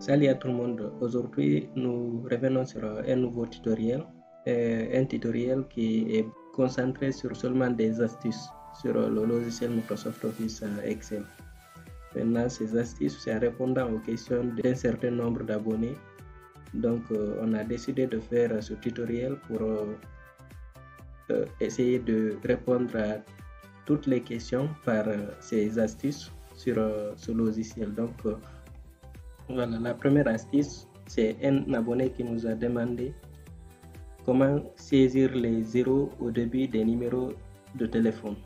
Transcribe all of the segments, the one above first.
Salut à tout le monde. Aujourd'hui, nous revenons sur un nouveau tutoriel. Un tutoriel qui est concentré sur seulement des astuces sur le logiciel Microsoft Office Excel. Maintenant, ces astuces, c'est en répondant aux questions d'un certain nombre d'abonnés. Donc, on a décidé de faire ce tutoriel pour essayer de répondre à toutes les questions par ces astuces sur ce logiciel. Donc, voilà, la première astuce, c'est un abonné qui nous a demandé comment saisir les zéros au début des numéros de téléphone.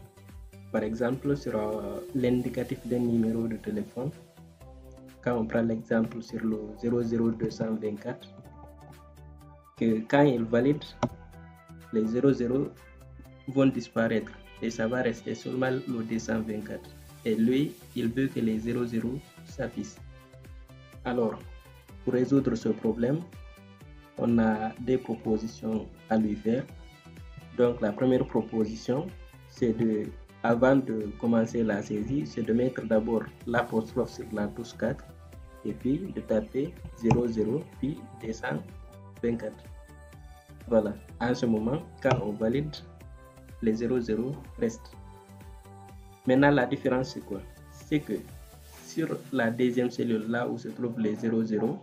Par exemple, sur l'indicatif d'un numéro de téléphone, quand on prend l'exemple sur le 00224, que quand il valide, les 00 vont disparaître et ça va rester seulement le 224. Et lui, il veut que les 00 s'affichent. Alors, pour résoudre ce problème, on a des propositions à lui faire. Donc, la première proposition, c'est de, avant de commencer la saisie, c'est de mettre d'abord l'apostrophe sur la touche 4 et puis de taper 00 puis 224. Voilà, en ce moment, quand on valide, les 00 restent. Maintenant, la différence, c'est quoi? C'est que sur la deuxième cellule, là où se trouvent les 00,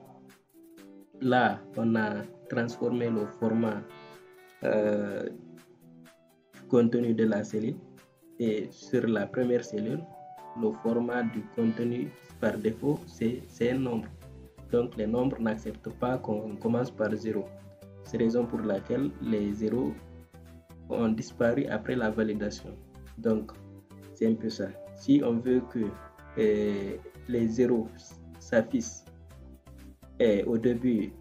là, on a transformé le format contenu de la cellule, et sur la première cellule, le format du contenu par défaut, c'est un nombre. Donc, les nombres n'acceptent pas qu'on commence par 0. C'est la raison pour laquelle les 0 ont disparu après la validation. Donc, c'est un peu ça. Si on veut que les 0 s'affichent au début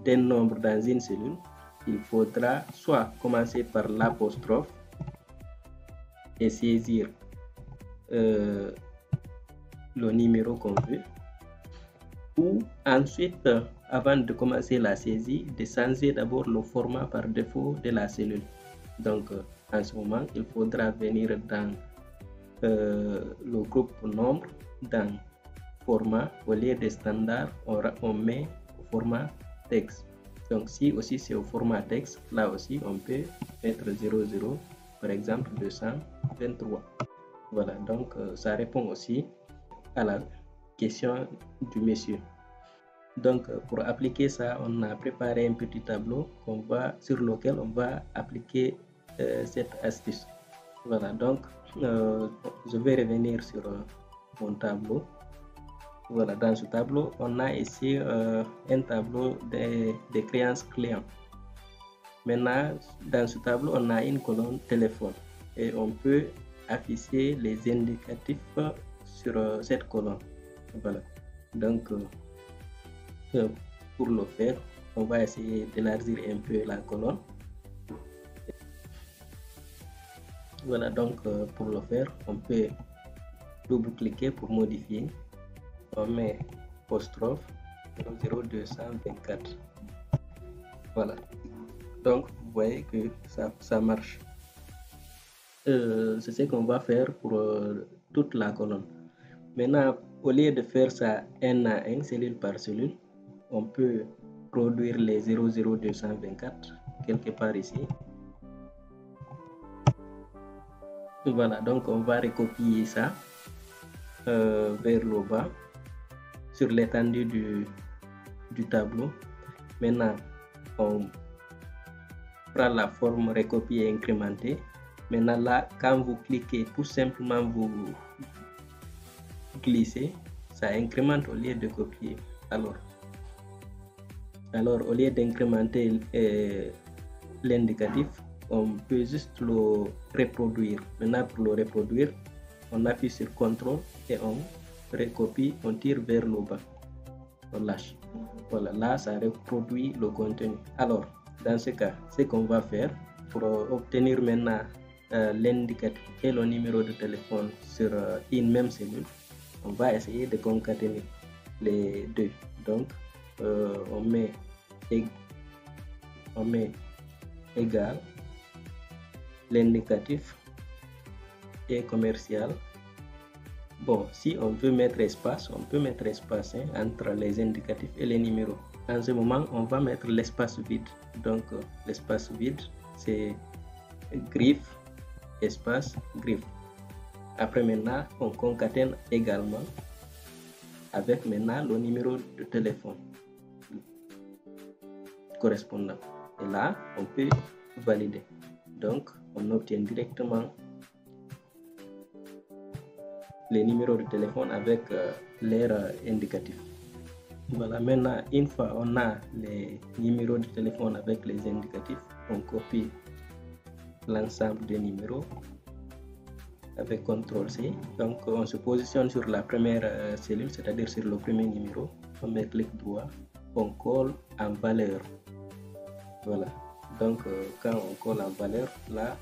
d'un nombre dans une cellule, il faudra soit commencer par l'apostrophe et saisir le numéro qu'on veut, ou ensuite, avant de commencer la saisie, de changer d'abord le format par défaut de la cellule. Donc, en ce moment, il faudra venir dans le groupe nombre, dans format, au lieu de standard, on met au format texte. Donc, si aussi c'est au format texte, là aussi, on peut mettre 00, par exemple 223. Voilà, donc ça répond aussi à la question du monsieur. Donc, pour appliquer ça, on a préparé un petit tableau sur lequel on va appliquer cette astuce. Voilà, donc je vais revenir sur mon tableau. Voilà, dans ce tableau, on a ici un tableau des créances clients. Maintenant, dans ce tableau, on a une colonne téléphone et on peut afficher les indicatifs sur cette colonne. Voilà, donc pour le faire, on va essayer d'élargir un peu la colonne. Voilà, donc pour le faire, on peut double-cliquer pour modifier. On met apostrophe 0224. Voilà, donc vous voyez que ça marche. C'est ce qu'on va faire pour toute la colonne. Maintenant, au lieu de faire ça un à un, cellule par cellule, on peut produire les 00224 quelque part ici. Voilà, donc on va recopier ça vers le bas sur l'étendue du tableau. Maintenant, on prend la forme recopier incrémentée. Maintenant là, quand vous cliquez, tout simplement vous glissez, ça incrémente au lieu de copier. Alors au lieu d'incrémenter l'indicatif, on peut juste le reproduire. Maintenant, pour le reproduire, on appuie sur CTRL et on recopie, on tire vers le bas, on lâche. Voilà, là ça reproduit le contenu. Alors, dans ce cas, ce qu'on va faire pour obtenir maintenant l'indicatif et le numéro de téléphone sur une même cellule, on va essayer de concaténer les deux. Donc, on met égal l'indicatif et commercial Bon, si on veut mettre espace, on peut mettre espace entre les indicatifs et les numéros. En ce moment, on va mettre l'espace vide. Donc, l'espace vide, c'est griffe, espace, griffe. Après, maintenant, on concatène également avec maintenant le numéro de téléphone correspondant. Et là, on peut valider. Donc, on obtient directement les numéros de téléphone avec leur indicatif. Voilà, maintenant, une fois on a les numéros de téléphone avec les indicatifs, on copie l'ensemble des numéros avec CTRL-C. Donc, on se positionne sur la première cellule, c'est-à-dire sur le premier numéro. On met clic droit, on colle en valeur. Voilà. Donc, quand on colle en valeur, là,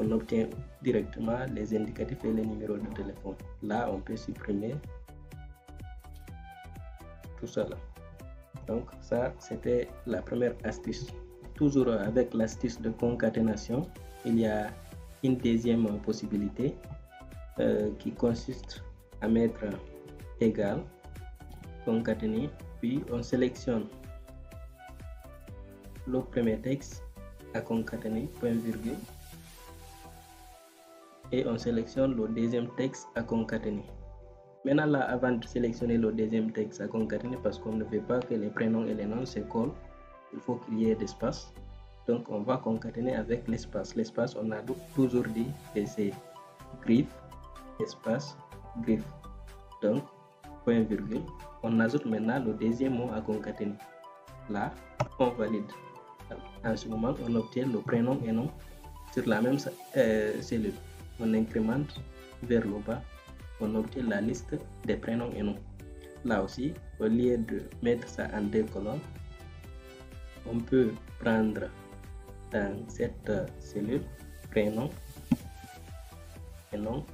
on obtient directement les indicatifs et les numéros de téléphone. Là, on peut supprimer tout ça là. Donc, ça, c'était la première astuce. Toujours avec l'astuce de concaténation, il y a une deuxième possibilité qui consiste à mettre égal, concaténer, puis on sélectionne le premier texte à concaténer, point virgule, et on sélectionne le deuxième texte à concaténer. Maintenant là, avant de sélectionner le deuxième texte à concaténer, parce qu'on ne veut pas que les prénoms et les noms se collent, il faut qu'il y ait d'espace. Donc on va concaténer avec l'espace. L'espace, on a toujours dit que c'est griffe, espace, griffe. Donc, point virgule. On ajoute maintenant le deuxième mot à concaténer. Là, on valide. En ce moment, on obtient le prénom et nom sur la même cellule. On incrémente vers le bas. On obtient la liste des prénoms et noms. Là aussi, au lieu de mettre ça en deux colonnes, on peut prendre dans cette cellule prénom et nom.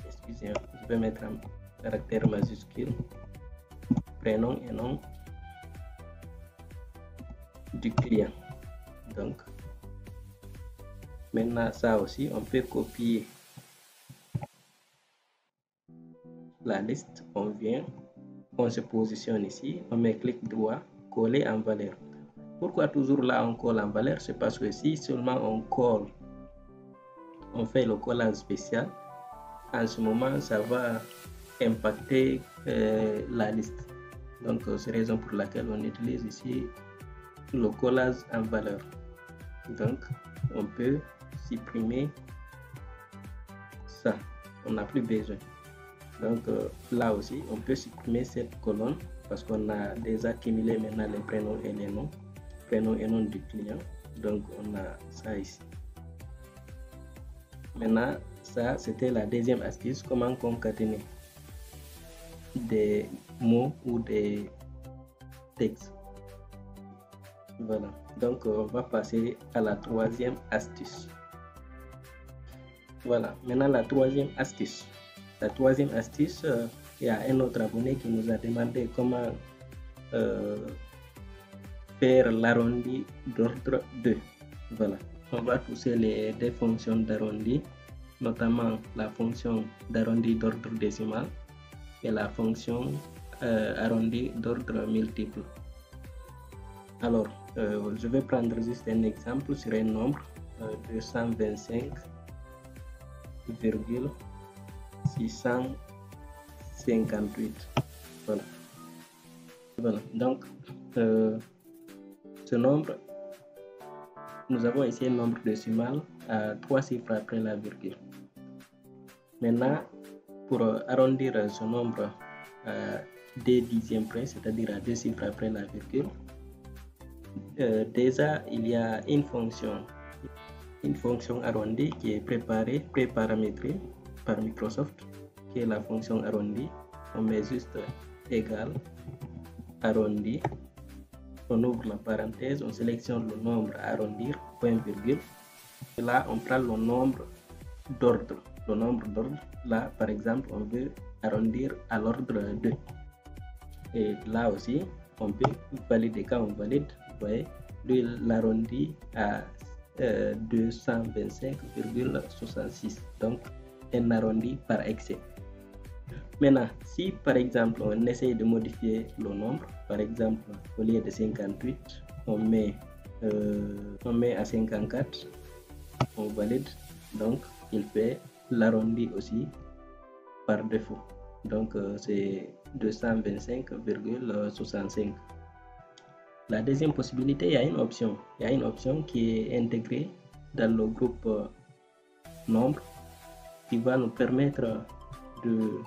Excusez-moi, je vais mettre un caractère majuscule, prénom et nom du client. Donc, maintenant ça aussi, on peut copier la liste. On vient, on se positionne ici, on met clic droit, coller en valeur. Pourquoi toujours là on colle en valeur? C'est parce que si seulement on colle, on fait le collage spécial, en ce moment ça va impacter la liste. Donc c'est la raison pour laquelle on utilise ici le collage en valeur. Donc on peut supprimer ça, on n'a plus besoin. Donc là aussi on peut supprimer cette colonne parce qu'on a déjà cumulé maintenant les prénoms et les noms, prénom et nom du client. Donc on a ça ici. Maintenant ça c'était la deuxième astuce, comment concaténer des mots ou des textes. Voilà, donc on va passer à la troisième astuce. Voilà, maintenant la troisième astuce. La troisième astuce, il y a un autre abonné qui nous a demandé comment faire l'arrondi d'ordre 2. Voilà, on va toucher les deux fonctions d'arrondi, notamment la fonction d'arrondi d'ordre décimal et la fonction arrondi d'ordre multiple. Alors, je vais prendre juste un exemple sur un nombre 225,658. Voilà. Voilà. Donc, ce nombre, nous avons ici un nombre décimal à 3 chiffres après la virgule. Maintenant, pour arrondir ce nombre à 2 dixièmes près, c'est-à-dire à 2 chiffres après la virgule, déjà il y a une fonction arrondie qui est pré-paramétrée par Microsoft, qui est la fonction arrondie. On met juste égal arrondi, on ouvre la parenthèse, on sélectionne le nombre à arrondir, point virgule, et là on prend le nombre d'ordre. Le nombre d'ordre, là par exemple on veut arrondir à l'ordre 2, et là aussi on peut valider. Quand on valide, vous voyez, lui l'arrondit à 225,66, donc un arrondi par excès. Maintenant, si par exemple on essaye de modifier le nombre, par exemple au lieu de 58, on met à 54, on valide, donc il fait l'arrondi aussi par défaut. Donc c'est 225,65. La deuxième possibilité, il y a une option qui est intégrée dans le groupe nombre qui va nous permettre de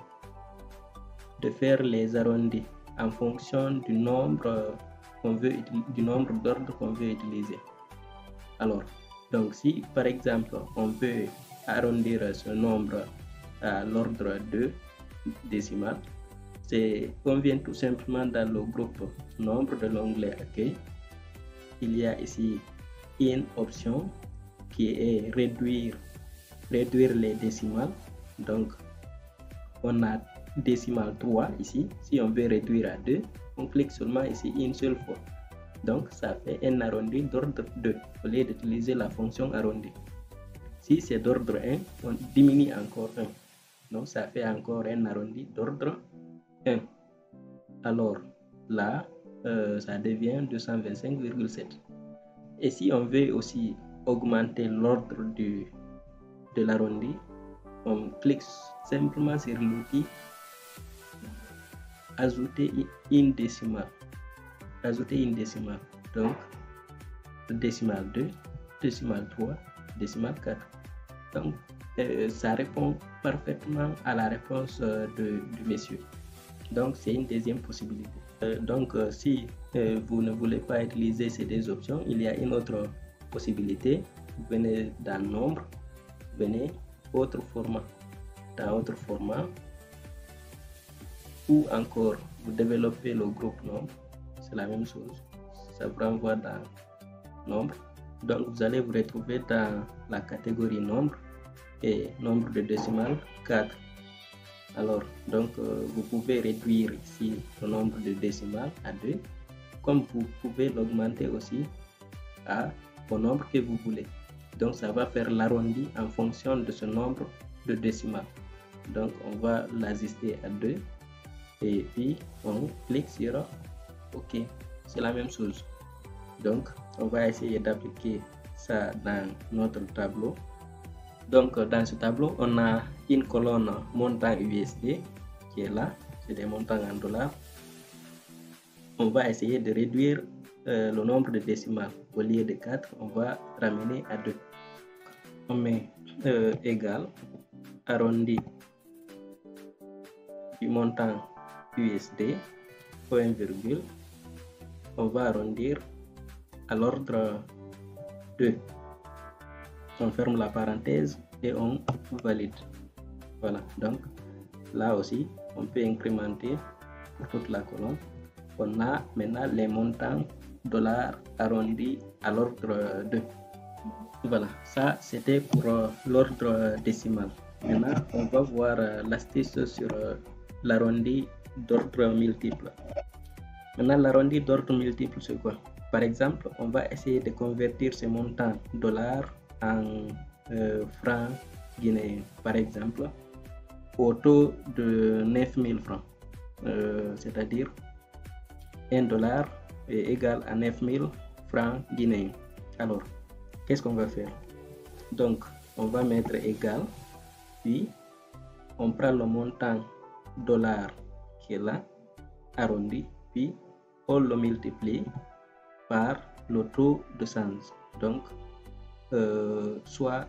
faire les arrondis en fonction du nombre d'ordre qu'on veut utiliser. Alors, donc si par exemple on veut arrondir ce nombre à l'ordre 2 décimal, on vient tout simplement dans le groupe nombre de l'onglet accueil. Il y a ici une option qui est réduire les décimales. Donc on a décimal 3 ici. Si on veut réduire à 2, on clique seulement ici une seule fois. Donc ça fait un arrondi d'ordre 2 au lieu d'utiliser la fonction arrondi. Si c'est d'ordre 1, on diminue encore 1. Donc ça fait encore un arrondi d'ordre 1. Alors là, ça devient 225,7. Et si on veut aussi augmenter l'ordre de l'arrondi, on clique simplement sur l'outil ajouter une décimale. Donc décimale 2, décimale 3, décimale 4. Donc ça répond parfaitement à la réponse du monsieur. Donc c'est une deuxième possibilité. Donc si vous ne voulez pas utiliser ces deux options, il y a une autre possibilité. Vous venez dans nombre, venez autre format. Dans autre format, ou encore vous développez le groupe nombre, c'est la même chose. Ça vous renvoie dans nombre. Donc vous allez vous retrouver dans la catégorie nombre et nombre de décimales 4. Alors donc vous pouvez réduire ici le nombre de décimales à 2, comme vous pouvez l'augmenter aussi au nombre que vous voulez. Donc ça va faire l'arrondi en fonction de ce nombre de décimales. Donc on va l'ajuster à 2 et puis on clique sur OK. C'est la même chose. Donc on va essayer d'appliquer ça dans notre tableau. Donc dans ce tableau, on a une colonne montant USD qui est là, c'est des montants en dollars. On va essayer de réduire le nombre de décimales. Au lieu de 4, on va ramener à 2. On met égal arrondi du montant USD, point virgule, on va arrondir à l'ordre 2. On ferme la parenthèse et on valide. Voilà, donc là aussi on peut incrémenter pour toute la colonne. On a maintenant les montants dollars arrondis à l'ordre 2. Voilà, ça c'était pour l'ordre décimal. Maintenant on va voir l'astuce sur l'arrondi d'ordre multiple. Maintenant l'arrondi d'ordre multiple c'est quoi? Par exemple, on va essayer de convertir ces montants dollars en francs guinéens, par exemple, au taux de 9000 francs, c'est-à-dire 1 dollar est égal à 9000 francs guinéens. Alors, qu'est-ce qu'on va faire? Donc, on va mettre égal, puis on prend le montant dollar qui est là, arrondi, puis on le multiplie par le taux de change. Donc, soit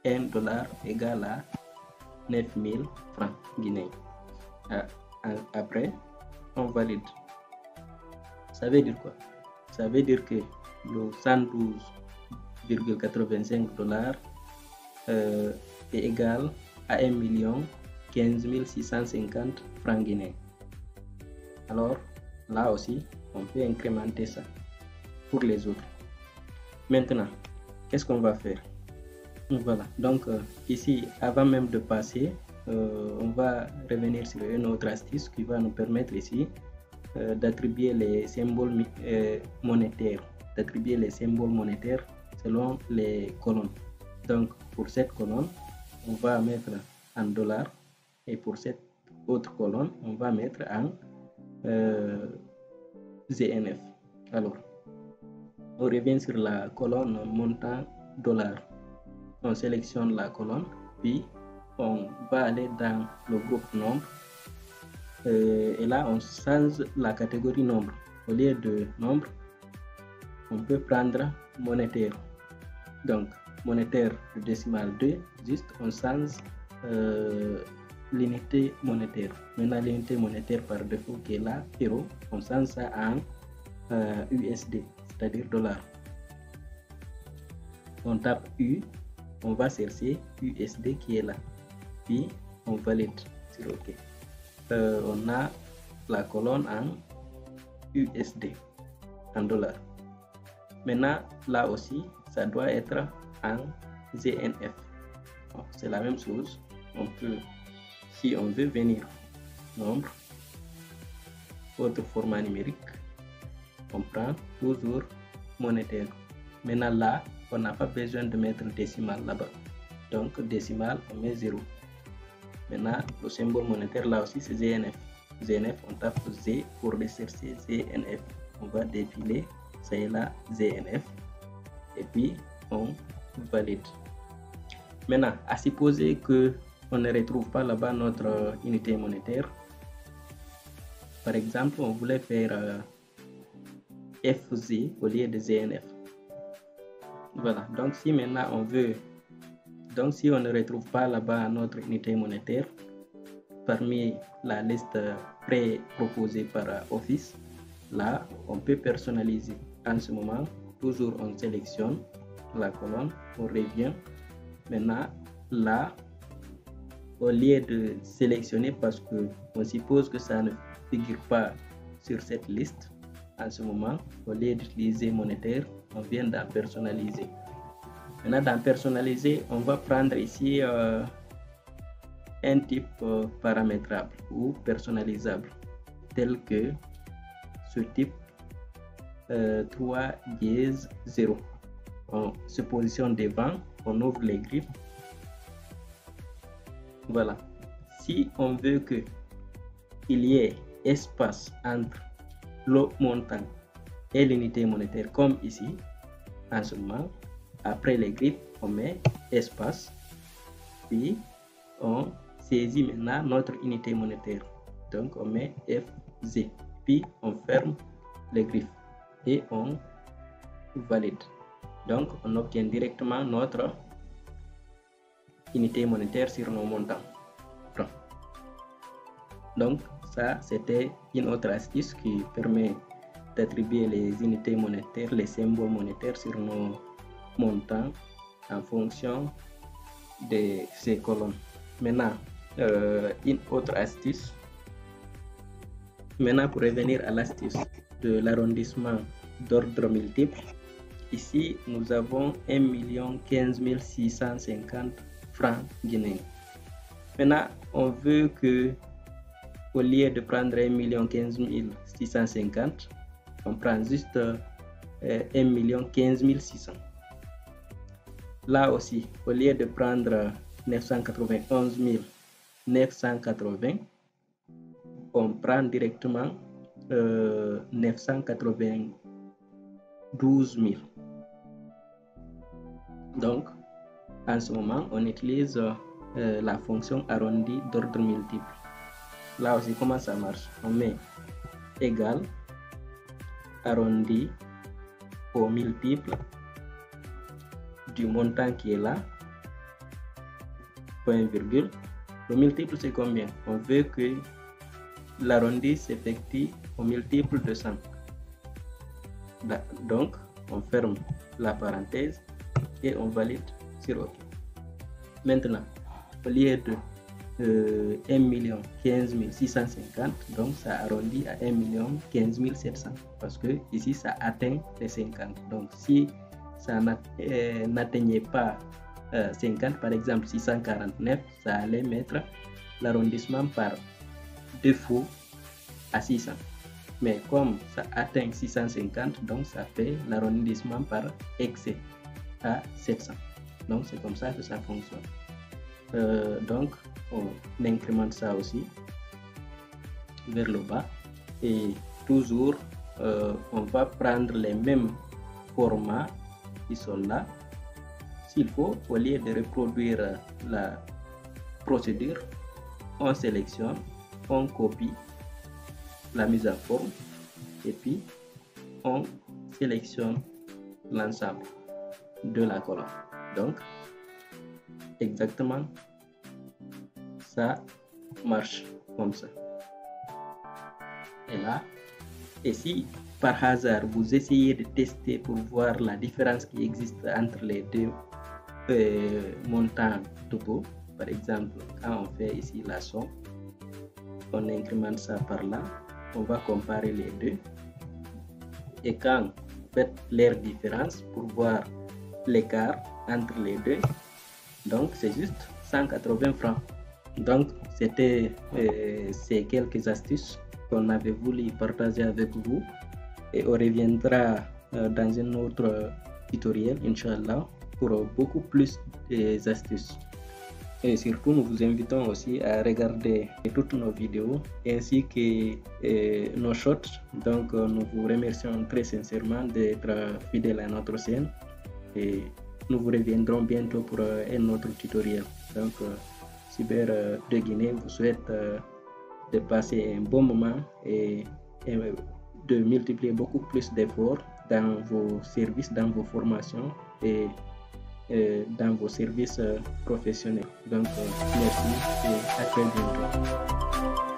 1 dollar égal à 9000 francs guinéens. Après, on valide. Ça veut dire quoi? Ça veut dire que le 112,85 dollars est égal à 1 15 650 francs guinéens. Alors, là aussi, on peut incrémenter ça pour les autres. Maintenant, qu'est-ce qu'on va faire? Voilà, donc ici, avant même de passer, on va revenir sur une autre astuce qui va nous permettre ici d'attribuer les symboles monétaires, selon les colonnes. Donc, pour cette colonne, on va mettre en dollars Et pour cette autre colonne, on va mettre en ZNF. Alors, on revient sur la colonne montant $. On sélectionne la colonne, puis on va aller dans le groupe nombre. Et là, on change la catégorie nombre. Au lieu de nombre, on peut prendre monétaire. Donc, monétaire de décimale 2, juste on change l'unité monétaire. Maintenant, l'unité monétaire par défaut qui est là, euro, on change ça en USD, c'est-à-dire $. On tape U, on va chercher USD qui est là, puis on valide sur OK. On a la colonne en USD, en $. Maintenant, là aussi, ça doit être en ZNF. Bon, c'est la même chose. On peut, si on veut venir nombre, autre format numérique, on prend toujours monétaire. Maintenant là, on n'a pas besoin de mettre décimal là-bas. Donc décimal, on met 0. Maintenant, le symbole monétaire là aussi, c'est ZNF. ZNF, on tape Z pour rechercher ZNF. On va défiler, ça est là, ZNF. Et puis, on valide. Maintenant, à supposer que on ne retrouve pas là-bas notre unité monétaire. Par exemple, on voulait faire FZ au lieu de ZNF. Voilà, donc si maintenant on veut, donc si on ne retrouve pas là-bas notre unité monétaire parmi la liste pré-proposée par Office, là on peut personnaliser. En ce moment, toujours on sélectionne la colonne, on revient. Maintenant, là, au lieu de sélectionner parce que on suppose que ça ne figure pas sur cette liste, en ce moment, au lieu d'utiliser monétaire, on vient d'en personnaliser. Maintenant, dans personnaliser, on va prendre ici un type paramétrable ou personnalisable, tel que ce type 3-0. On se positionne devant, on ouvre les griffes. Voilà. Si on veut que il y ait espace entre le montant et l'unité monétaire, comme ici, en ce moment, après les griffes, on met espace, puis on saisit maintenant notre unité monétaire. Donc on met FZ, puis on ferme les griffes et on valide. Donc on obtient directement notre unité monétaire sur nos montants. Donc ça, c'était une autre astuce qui permet d'attribuer les unités monétaires, les symboles monétaires sur nos montants en fonction de ces colonnes. Maintenant, une autre astuce. Maintenant, pour revenir à l'astuce de l'arrondissement d'ordre multiple, ici, nous avons 1 15 650 francs guinéens. Maintenant, on veut que, au lieu de prendre 1 15 650, on prend juste 1 15 600. Là aussi, au lieu de prendre 991 980, on prend directement 992 000. Donc, en ce moment, on utilise la fonction arrondi d'ordre multiple. Là aussi, comment ça marche? On met égal arrondi au multiple du montant qui est là, point virgule. Le multiple, c'est combien? On veut que l'arrondi s'effectue au multiple de 100. Donc, on ferme la parenthèse et on valide sur OK. Maintenant, au lieu de 1 15 650, donc ça arrondit à 1 15 700 parce que ici ça atteint les 50. Donc si ça n'atteignait pas 50, par exemple 649, ça allait mettre l'arrondissement par défaut à 600. Mais comme ça atteint 650, donc ça fait l'arrondissement par excès à 700. Donc c'est comme ça que ça fonctionne. Donc on incrémente ça aussi vers le bas, et toujours on va prendre les mêmes formats qui sont là. S'il faut, au lieu de reproduire la procédure, on sélectionne, on copie la mise en forme et puis on sélectionne l'ensemble de la colonne. Donc exactement ça marche comme ça. Et là, et si par hasard vous essayez de tester pour voir la différence qui existe entre les deux montants totaux, par exemple quand on fait ici la somme, on incrémente ça par là, on va comparer les deux, et quand vous faites leur différence pour voir l'écart entre les deux, donc c'est juste 180 francs. Donc c'était ces quelques astuces qu'on avait voulu partager avec vous, et on reviendra dans un autre tutoriel Inch'Allah pour beaucoup plus d'astuces. Et surtout, nous vous invitons aussi à regarder toutes nos vidéos ainsi que nos shorts. Donc, nous vous remercions très sincèrement d'être fidèles à notre chaîne, et nous vous reviendrons bientôt pour un autre tutoriel. Donc, Cyber de Guinée vous souhaite de passer un bon moment et de multiplier beaucoup plus d'efforts dans vos services, dans vos formations et dans vos services professionnels. Donc, merci et à très bientôt.